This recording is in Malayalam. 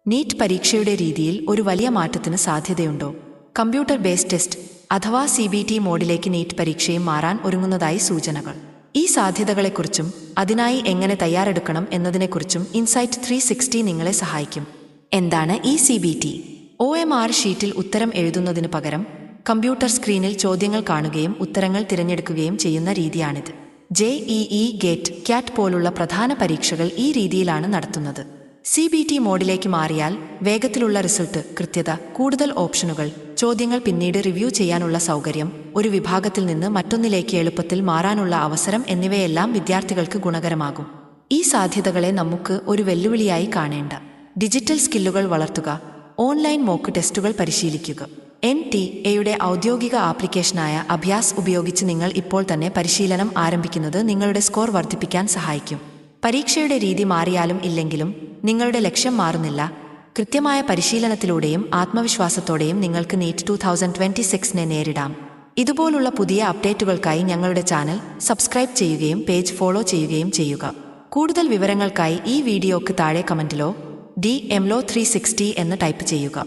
നീറ്റ് പരീക്ഷയുടെ രീതിയിൽ ഒരു വലിയ മാറ്റത്തിന് സാധ്യതയുണ്ടോ? കമ്പ്യൂട്ടർ ബേസ്ഡ് ടെസ്റ്റ് അഥവാ CBT മോഡിലേക്ക് നീറ്റ് പരീക്ഷയും മാറാൻ ഒരുങ്ങുന്നതായി സൂചനകൾ. ഈ സാധ്യതകളെക്കുറിച്ചും അതിനായി എങ്ങനെ തയ്യാറെടുക്കണം എന്നതിനെക്കുറിച്ചും ഇൻസൈറ്റ് 360 നിങ്ങളെ സഹായിക്കും. എന്താണ് ഈ CBT? OMR ഷീറ്റിൽ ഉത്തരം എഴുതുന്നതിന് പകരം കമ്പ്യൂട്ടർ സ്ക്രീനിൽ ചോദ്യങ്ങൾ കാണുകയും ഉത്തരങ്ങൾ തിരഞ്ഞെടുക്കുകയും ചെയ്യുന്ന രീതിയാണിത്. JEE, ഗേറ്റ്, ക്യാറ്റ് പോലുള്ള പ്രധാന പരീക്ഷകൾ ഈ രീതിയിലാണ് നടത്തുന്നത്. CBT മോഡിലേക്ക് മാറിയാൽ വേഗത്തിലുള്ള റിസൾട്ട്, കൃത്യത, കൂടുതൽ ഓപ്ഷനുകൾ, ചോദ്യങ്ങൾ പിന്നീട് റിവ്യൂ ചെയ്യാനുള്ള സൗകര്യം, ഒരു വിഭാഗത്തിൽ നിന്ന് മറ്റൊന്നിലേക്ക് എളുപ്പത്തിൽ മാറാനുള്ള അവസരം എന്നിവയെല്ലാം വിദ്യാർത്ഥികൾക്ക് ഗുണകരമാകും. ഈ സാധ്യതകളെ നമുക്ക് ഒരു വെല്ലുവിളിയായി കാണേണ്ട. ഡിജിറ്റൽ സ്കില്ലുകൾ വളർത്തുക, ഓൺലൈൻ മോക്ക് ടെസ്റ്റുകൾ പരിശീലിക്കുക. NTA ഔദ്യോഗിക ആപ്ലിക്കേഷനായ അഭ്യാസ് ഉപയോഗിച്ച് നിങ്ങൾ ഇപ്പോൾ തന്നെ പരിശീലനം ആരംഭിക്കുന്നത് നിങ്ങളുടെ സ്കോർ വർദ്ധിപ്പിക്കാൻ സഹായിക്കും. പരീക്ഷയുടെ രീതി മാറിയാലും ഇല്ലെങ്കിലും നിങ്ങളുടെ ലക്ഷ്യം മാറുന്നില്ല. കൃത്യമായ പരിശീലനത്തിലൂടെയും ആത്മവിശ്വാസത്തോടെയും നിങ്ങൾക്ക് നീറ്റ് 2026 നേരിടാം. ഇതുപോലുള്ള പുതിയ അപ്ഡേറ്റുകൾക്കായി ഞങ്ങളുടെ ചാനൽ സബ്സ്ക്രൈബ് ചെയ്യുകയും പേജ് ഫോളോ ചെയ്യുകയും ചെയ്യുക. കൂടുതൽ വിവരങ്ങൾക്കായി ഈ വീഡിയോക്ക് താഴെ കമന്റിലോ DMLO 360 എന്ന് ടൈപ്പ് ചെയ്യുക.